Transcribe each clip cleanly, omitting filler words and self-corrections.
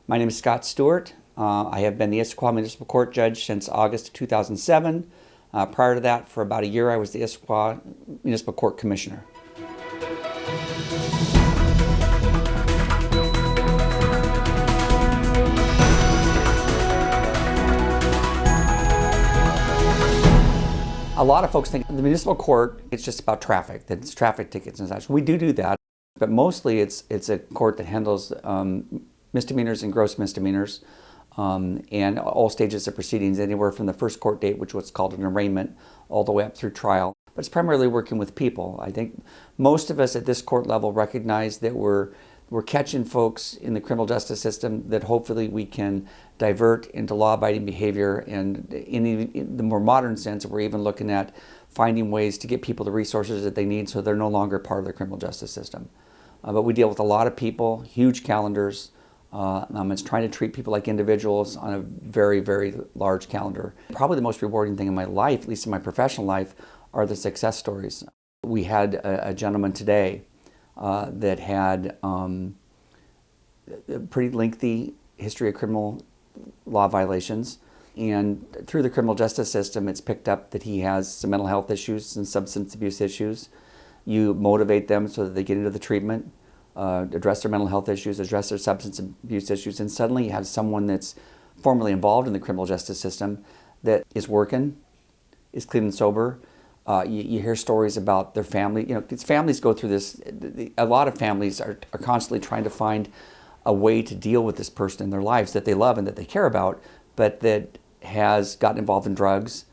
My name is Scott Stewart. I have been the Issaquah Municipal Court Judge since August of 2007. Prior to that, for about a year, I was the Issaquah Municipal Court Commissioner. A lot of folks think the municipal court, it's just about traffic, that it's traffic tickets and such. We do that, but mostly it's a court that handles misdemeanors and gross misdemeanors and all stages of proceedings, anywhere from the first court date, which was called an arraignment, all the way up through trial. But it's primarily working with people. I think most of us at this court level recognize that we're catching folks in the criminal justice system that hopefully we can divert into law-abiding behavior, and in the more modern sense, we're even looking at finding ways to get people the resources that they need so they're no longer part of the criminal justice system. But we deal with a lot of people, huge calendars. It's trying to treat people like individuals on a very, very large calendar. Probably the most rewarding thing in my life, at least in my professional life, are the success stories. We had a gentleman today that had a pretty lengthy history of criminal law violations, and through the criminal justice system it's picked up that he has some mental health issues and substance abuse issues. You motivate them so that they get into the treatment, address their mental health issues, address their substance abuse issues, and suddenly you have someone that's formerly involved in the criminal justice system that is working, is clean and sober. You hear stories about their family. You know, families go through this. A lot of families are constantly trying to find a way to deal with this person in their lives that they love and that they care about, but that has gotten involved in drugs.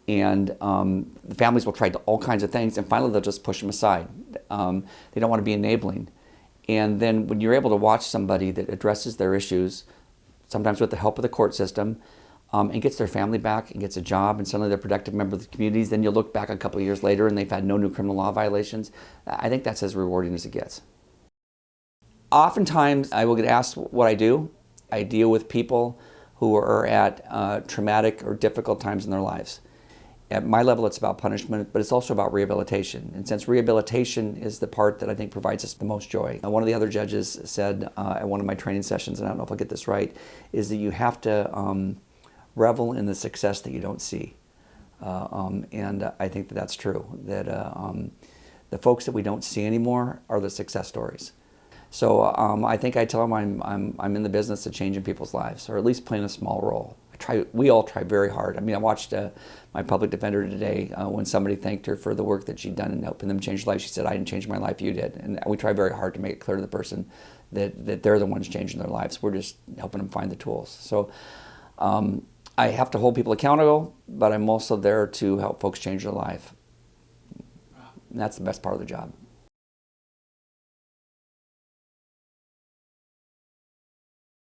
And the families will try all kinds of things, and finally they'll just push them aside. They don't want to be enabling. And then when you're able to watch somebody that addresses their issues, sometimes with the help of the court system, and gets their family back and gets a job, and suddenly they're a productive member of the communities, then you'll look back a couple of years later and they've had no new criminal law violations. I think that's as rewarding as it gets. Oftentimes I will get asked what I do. I deal with people who are at traumatic or difficult times in their lives. At my level, it's about punishment, but it's also about rehabilitation. And since rehabilitation is the part that I think provides us the most joy. One of the other judges said at one of my training sessions, and I don't know if I'll get this right, is that you have to revel in the success that you don't see. And I think that that's true, that the folks that we don't see anymore are the success stories. So I think I tell them I'm in the business of changing people's lives, or at least playing a small role. We all try very hard. I mean, I watched my public defender today when somebody thanked her for the work that she'd done in helping them change life. She said, "I didn't change my life, you did." And we try very hard to make it clear to the person that they're the ones changing their lives. We're just helping them find the tools. So I have to hold people accountable, but I'm also there to help folks change their life. And that's the best part of the job.